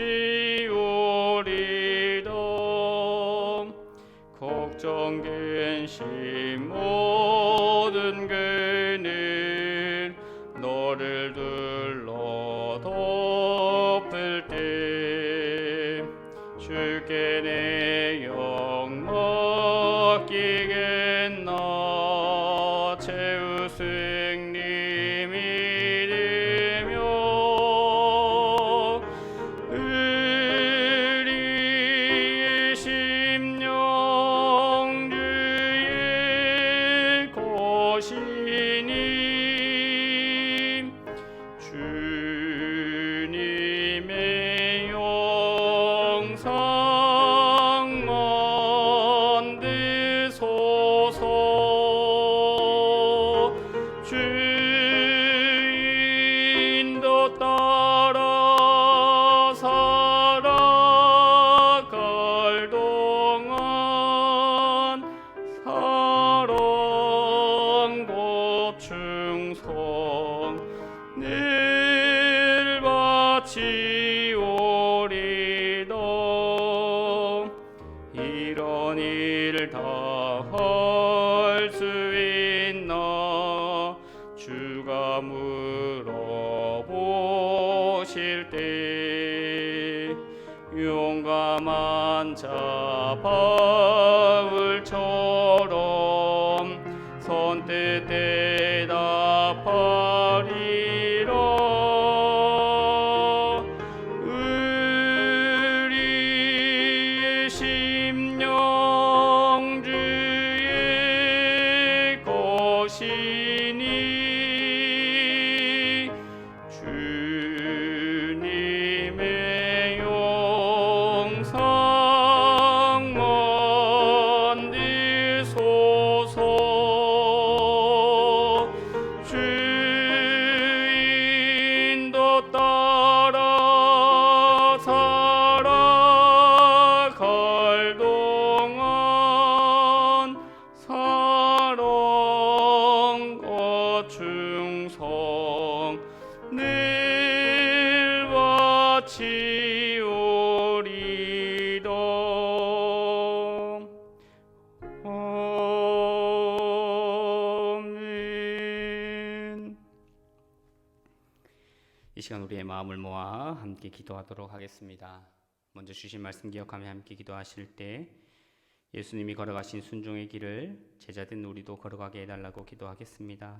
걱정 근심 모든 그는 너를 둘러 덮을 때 주께 내 영 맡기겠나. 최후 승리 믿으며 우리의 심령 주의 것이니 주님의 영상 만드소서. 주인도 따라 살아갈 동안 사랑과 충성 늘 바치오리다. 이런 일 다 할 수 있나 주가 물어보실 때 용감한 자 바울처럼 선뜻 대답하리라. 하시니 주님의 영상 만드소서. 주인도 따라 살아갈 동안 사랑과 충성 늘 바치오리다. 아멘. 이 시간 우리의 마음을 모아 함께 기도하도록 하겠습니다. 먼저 주신 말씀 기억하며 함께 기도하실 때 예수님이 걸어가신 순종의 길을 제자된 우리도 걸어가게 해달라고 기도하겠습니다.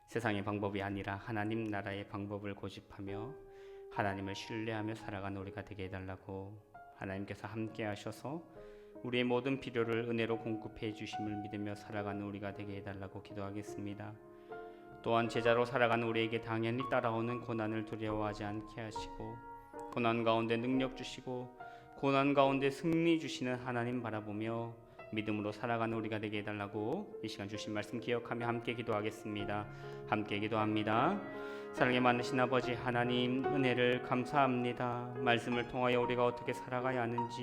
세상의 방법이 아니라 하나님 나라의 방법을 고집하며 하나님을 신뢰하며 살아가는 우리가 되게 해달라고, 하나님께서 함께 하셔서 우리의 모든 필요를 은혜로 공급해 주심을 믿으며 살아가는 우리가 되게 해달라고 기도하겠습니다. 또한 제자로 살아가는 우리에게 당연히 따라오는 고난을 두려워하지 않게 하시고, 고난 가운데 능력 주시고 고난 가운데 승리 주시는 하나님 바라보며 믿음으로 살아가는 우리가 되게 해달라고 이 시간 주신 말씀 기억하며 함께 기도하겠습니다. 함께 기도합니다. 사랑에 많으신 아버지 하나님, 은혜를 감사합니다. 말씀을 통하여 우리가 어떻게 살아가야 하는지,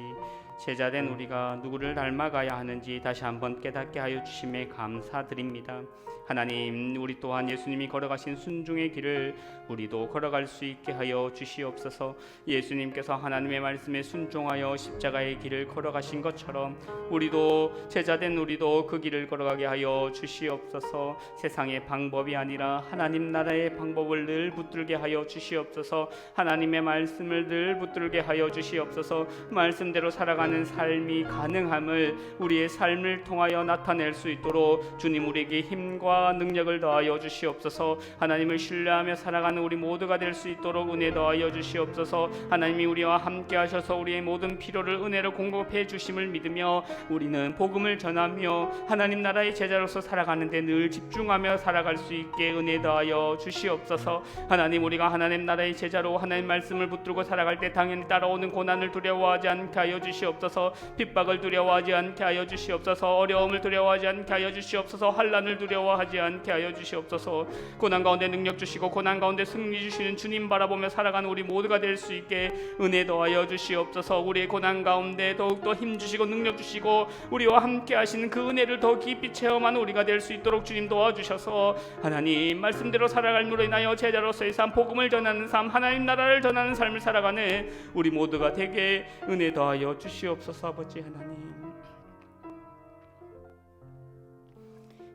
제자된 우리가 누구를 닮아가야 하는지 다시 한번 깨닫게 하여 주심에 감사드립니다. 하나님, 우리 또한 예수님이 걸어가신 순종의 길을 우리도 걸어갈 수 있게 하여 주시옵소서. 예수님께서 하나님의 말씀에 순종하여 십자가의 길을 걸어가신 것처럼 우리도, 제자된 우리도 그 길을 걸어가게 하여 주시옵소서. 세상의 방법이 아니라 하나님 나라의 방법을 늘 붙들게 하여 주시옵소서. 하나님의 말씀을 늘 붙들게 하여 주시옵소서. 말씀대로 살아가는 삶이 가능함을 우리의 삶을 통하여 나타낼 수 있도록 주님 우리에게 힘과 능력을 더하여 주시옵소서. 하나님을 신뢰하며 살아가는 우리 모두가 될 수 있도록 은혜 더하여 주시옵소서. 하나님이 우리와 함께 하셔서 우리의 모든 필요를 은혜로 공급해 주심을 믿으며 우리는 복음을 전하며 하나님 나라의 제자로서 살아가는 데 늘 집중하며 살아갈 수 있게 은혜 더하여 주시옵소서. 하나님, 우리가 하나님 나라의 제자로 하나님 말씀을 붙들고 살아갈 때 당연히 따라오는 고난을 두려워하지 않게 하여 주시옵소서. 핍박을 두려워하지 않게 하여 주시옵소서. 어려움을 두려워하지 않게 하여 주시옵소서. 환난을 두려워하지 않게 하여 주시옵소서. 고난 가운데 능력 주시고 고난 가운데 승리 주시는 주님 바라보며 살아가는 우리 모두가 될 수 있게 은혜 더하여 주시옵소서. 우리의 고난 가운데 더욱더 힘 주시고 능력 주시고 우리와 함께 하시는 그 은혜를 더 깊이 체험하는 우리가 될 수 있도록 주님 도와주셔서 하나님 말씀대로 살아갈 누로 인하여 제자로서의 삶, 복음을 전하는 삶, 하나님 나라를 전하는 삶을 살아가는 우리 모두가 되게 은혜 더하여 주시옵소서. 아버지 하나님,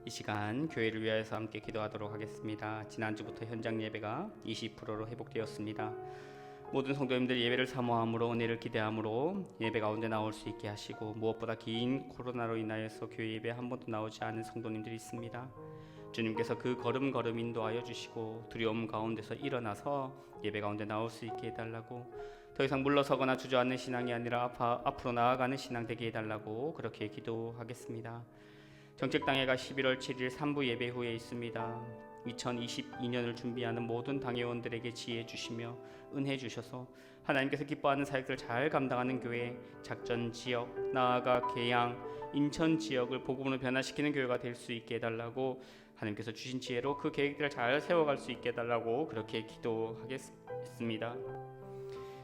이 시간 교회를 위하여서 함께 기도하도록 하겠습니다. 지난주부터 현장 예배가 20%로 회복되었습니다. 모든 성도님들 예배를 사모함으로, 은혜를 기대함으로 예배 가운데 나올 수 있게 하시고, 무엇보다 긴 코로나로 인하여서 교회 예배 한 번도 나오지 않은 성도님들이 있습니다. 주님께서 그 걸음걸음 인도하여 주시고 두려움 가운데서 일어나서 예배 가운데 나올 수 있게 해달라고, 더 이상 물러서거나 주저앉는 신앙이 아니라 앞으로 나아가는 신앙 되게 해달라고 그렇게 기도하겠습니다. 정책당회가 11월 7일 3부 예배 후에 있습니다. 2022년을 준비하는 모든 당회원들에게 지혜 주시며 은혜 주셔서 하나님께서 기뻐하는 사역을 잘 감당하는 교회, 작전 지역, 나아가 계양, 인천 지역을 복음으로 변화시키는 교회가 될 수 있게 해달라고, 하나님께서 주신 지혜로 그 계획들을 잘 세워갈 수 있게 해달라고 그렇게 기도하겠습니다.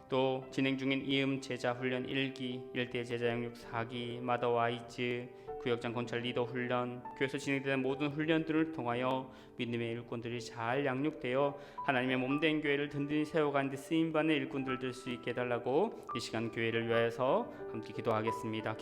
또 진행 중인 이음 제자 훈련 1기, 일대 제자 영육 4기, 마더 와이즈, 구역장 건설 리더 훈련, 교회에서 진행되는 모든 훈련들을 통하여 믿음의 일꾼들이 잘 양육되어 하나님의 몸된 교회를 든든히 세워가는 데 쓰임받는 일꾼들 될 수 있게 해달라고 이 시간 교회를 위하여서 함께 기도하겠습니다.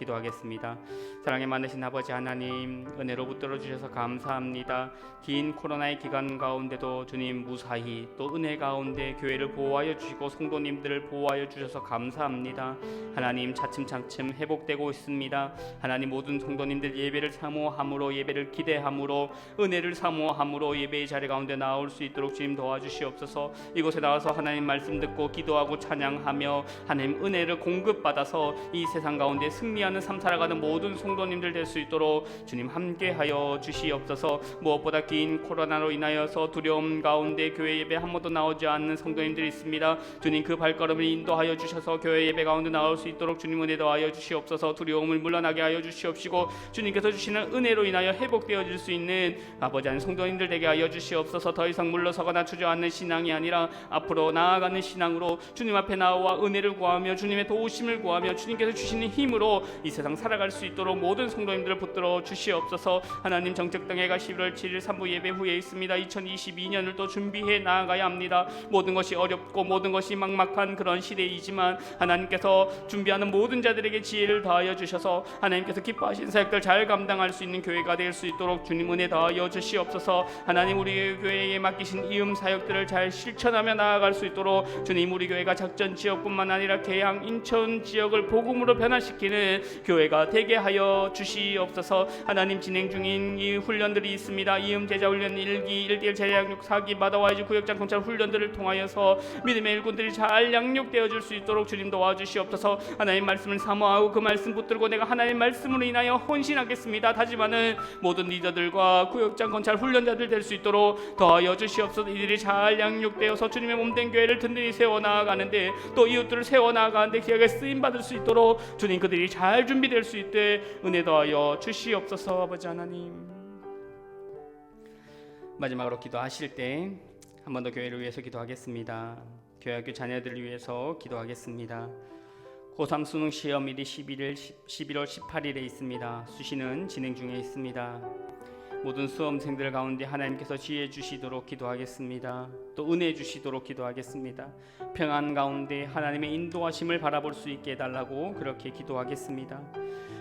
사랑에 많으신 아버지 하나님, 은혜로 붙들어 주셔서 감사합니다. 긴 코로나의 기간 가운데도 주님 무사히 또 은혜 가운데 교회를 보호하여 주시고 성도님들을 보호하여 주셔서 감사합니다. 하나님, 차츰 회복되고 있습니다. 하나님, 모든 성도님 성도님들 예배를 사모함으로, 예배를 기대함으로, 은혜를 사모함으로 예배의 자리 가운데 나올 수 있도록 주님 도와주시옵소서. 이곳에 나와서 하나님 말씀 듣고 기도하고 찬양하며 하나님 은혜를 공급받아서 이 세상 가운데 승리하는 삶 살아가는 모든 성도님들 될 수 있도록 주님 함께하여 주시옵소서. 무엇보다 긴 코로나로 인하여서 두려움 가운데 교회 예배 한 번도 나오지 않는 성도님들이 있습니다. 주님 그 발걸음을 인도하여 주셔서 교회 예배 가운데 나올 수 있도록 주님 은혜 더하여 주시옵소서. 두려움을 물러나게 하여 주시옵시고 주님께서 주시는 은혜로 인하여 회복되어질 수 있는 아버지 하나님 성도님들 되게 하여 주시옵소서. 더 이상 물러서거나 주저앉는 신앙이 아니라 앞으로 나아가는 신앙으로 주님 앞에 나와 은혜를 구하며 주님의 도우심을 구하며 주님께서 주시는 힘으로 이 세상 살아갈 수 있도록 모든 성도님들을 붙들어 주시옵소서. 하나님 정책당회가 11월 7일 3부 예배 후에 있습니다. 2022년을 또 준비해 나아가야 합니다. 모든 것이 어렵고 모든 것이 막막한 그런 시대이지만 하나님께서 준비하는 모든 자들에게 지혜를 더하여 주셔서 하나님께서 기뻐하신 사역들 잘 감당할 수 있는 교회가 될 수 있도록 주님 은혜 더하여 주시옵소서. 하나님 우리 교회에 맡기신 이음 사역들을 잘 실천하며 나아갈 수 있도록 주님 우리 교회가 작전 지역뿐만 아니라 계양 인천 지역을 복음으로 변화시키는 교회가 되게 하여 주시옵소서. 하나님 진행 중인 이 훈련들이 있습니다. 이음 제자 훈련 1기 1대1 제자 양육 4기 마다와이즈 구역장 경찰 훈련들을 통하여서 믿음의 일꾼들이 잘 양육되어 줄 수 있도록 주님 도와주시옵소서. 하나님 말씀을 사모하고 그 말씀 붙들고 내가 하나님 말씀으로 인하여 헌신하겠습니다 다짐하는 모든 리더들과 구역장 건찰 훈련자들 될 수 있도록 더하여 주시옵소서. 이들이 잘 양육되어서 주님의 몸된 교회를 든든히 세워나가는데 또 이웃들을 세워나가는데 기억에 쓰임받을 수 있도록 주님 그들이 잘 준비될 수 있게 은혜 더하여 주시옵소서. 아버지 하나님 마지막으로 기도하실 때 한 번 더 교회를 위해서 기도하겠습니다. 교회학교 자녀들을 위해서 기도하겠습니다. 고3 수능 시험일이 11월 18일에 있습니다. 수시는 진행 중에 있습니다. 모든 수험생들 가운데 하나님께서 지혜 주시도록 기도하겠습니다. 또 은혜 주시도록 기도하겠습니다. 평안 가운데 하나님의 인도하심을 바라볼 수 있게 해달라고 그렇게 기도하겠습니다.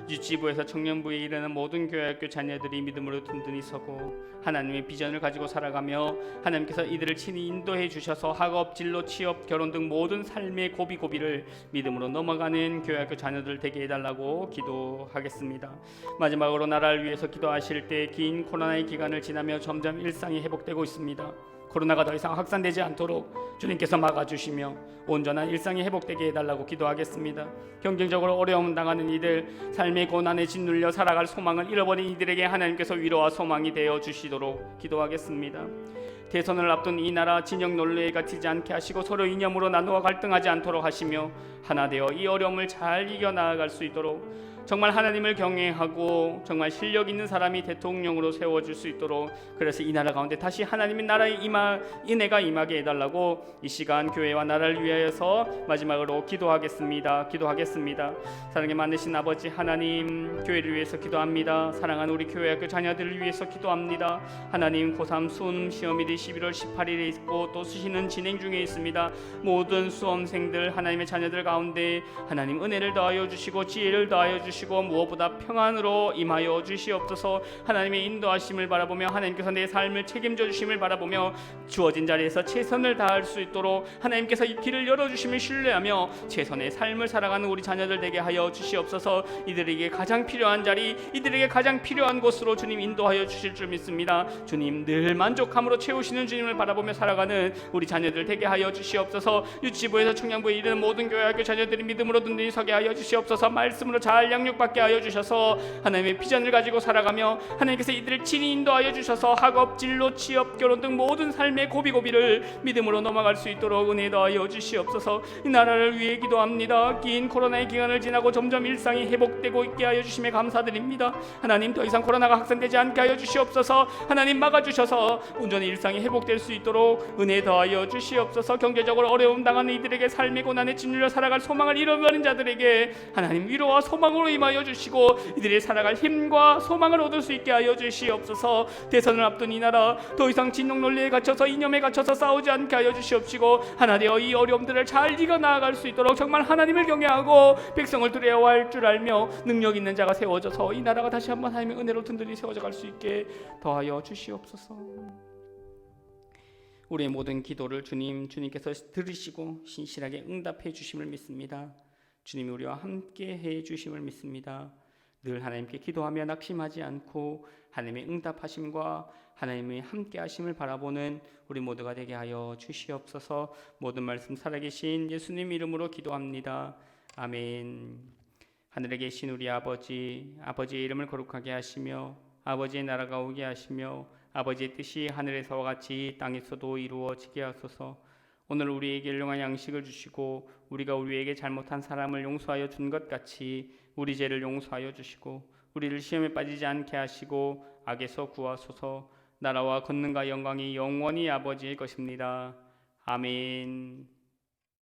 유치부에서 청년부에 이르는 모든 교회학교 자녀들이 믿음으로 든든히 서고 하나님의 비전을 가지고 살아가며 하나님께서 이들을 친히 인도해 주셔서 학업, 진로, 취업, 결혼 등 모든 삶의 고비고비를 믿음으로 넘어가는 교회학교 자녀들 되게 해달라고 기도하겠습니다. 마지막으로 나라를 위해서 기도하실 때 긴 코로나의 기간을 지나며 점점 일상이 회복되고 있습니다. 코로나가 더 이상 확산되지 않도록 주님께서 막아주시며 온전한 일상이 회복되게 해달라고 기도하겠습니다. 경쟁적으로 어려움 당하는 이들, 삶의 고난에 짓눌려 살아갈 소망을 잃어버린 이들에게 하나님께서 위로와 소망이 되어 주시도록 기도하겠습니다. 대선을 앞둔 이 나라 진영 논리에 갇히지 않게 하시고 서로 이념으로 나누어 갈등하지 않도록 하시며 하나 되어 이 어려움을 잘 이겨나갈 수 있도록 정말 하나님을 경외하고 정말 실력 있는 사람이 대통령으로 세워질 수 있도록 그래서 이 나라 가운데 다시 하나님의 나라의 은혜가 임하게 해달라고 이 시간 교회와 나라를 위하여서 마지막으로 기도하겠습니다. 사랑에 많으신 아버지 하나님, 교회를 위해서 기도합니다. 사랑하는 우리 교회학교 자녀들을 위해서 기도합니다. 하나님 고3 수능 시험일이 11월 18일에 있고 또 수시는 진행 중에 있습니다. 모든 수험생들 하나님의 자녀들 가운데 하나님 은혜를 더하여 주시고 지혜를 더하여 주시고 무엇보다 평안으로 임하여 주시옵소서. 하나님의 인도하심을 바라보며 하나님께서 내 삶을 책임져 주심을 바라보며 주어진 자리에서 최선을 다할 수 있도록 하나님께서 이 길을 열어주심을 신뢰하며 최선의 삶을 살아가는 우리 자녀들 되게 하여 주시옵소서. 이들에게 가장 필요한 자리, 이들에게 가장 필요한 곳으로 주님 인도하여 주실 줄 믿습니다. 주님 늘 만족함으로 채우시는 주님을 바라보며 살아가는 우리 자녀들 되게 하여 주시옵소서. 유치부에서 청년부에 이르는 모든 교회학교 자녀들이 믿음으로 든든히 서게 하여 주시옵소서. 말씀으로 잘 양육받게 하여 주셔서 하나님의 비전을 가지고 살아가며 하나님께서 이들을 친히 인도하여 주셔서 학업, 진로, 취업, 결혼 등 모든 삶의 고비고비를 믿음으로 넘어갈 수 있도록 은혜 더하여 주시옵소서. 이 나라를 위해 기도합니다. 긴 코로나의 기간을 지나고 점점 일상이 회복되고 있게 하여 주심에 감사드립니다. 하나님 더 이상 코로나가 확산되지 않게 하여 주시옵소서. 하나님 막아주셔서 온전히 일상이 회복될 수 있도록 은혜 더하여 주시옵소서. 경제적으로 어려움 당하는 이들에게 삶의 고난에 짓눌려 살아갈 소망을 잃어버린 자들에게 하나님 위로와 소망으로 임하여 주시고 이들이 살아갈 힘과 소망을 얻을 수 있게 하여 주시옵소서. 대선을 앞둔 이 나라 더 이상 진영 논리에 갇혀서 이념에 갇혀서 싸우지 않게 하여 주시옵시고 하나 되어 이 어려움들을 잘 이겨 나아갈 수 있도록 정말 하나님을 경외하고 백성을 두려워할 줄 알며 능력 있는 자가 세워져서 이 나라가 다시 한번 하나님의 은혜로 든든히 세워져 갈 수 있게 더하여 주시옵소서. 우리의 모든 기도를 주님께서 들으시고 신실하게 응답해 주심을 믿습니다. 주님이 우리와 함께 해 주심을 믿습니다. 늘 하나님께 기도하며 낙심하지 않고 하나님의 응답하심과 하나님의 함께하심을 바라보는 우리 모두가 되게 하여 주시옵소서. 모든 말씀 살아계신 예수님 이름으로 기도합니다. 아멘. 하늘에 계신 우리 아버지, 아버지의 이름을 거룩하게 하시며 아버지의 나라가 오게 하시며 아버지의 뜻이 하늘에서와 같이 땅에서도 이루어지게 하소서. 오늘 우리에게 일용할 양식을 주시고 우리가 우리에게 잘못한 사람을 용서하여 준 것 같이 우리 죄를 용서하여 주시고 우리를 시험에 빠지지 않게 하시고 악에서 구하소서. 나라와 권능과 영광이 영원히 아버지의 것입니다. 아멘.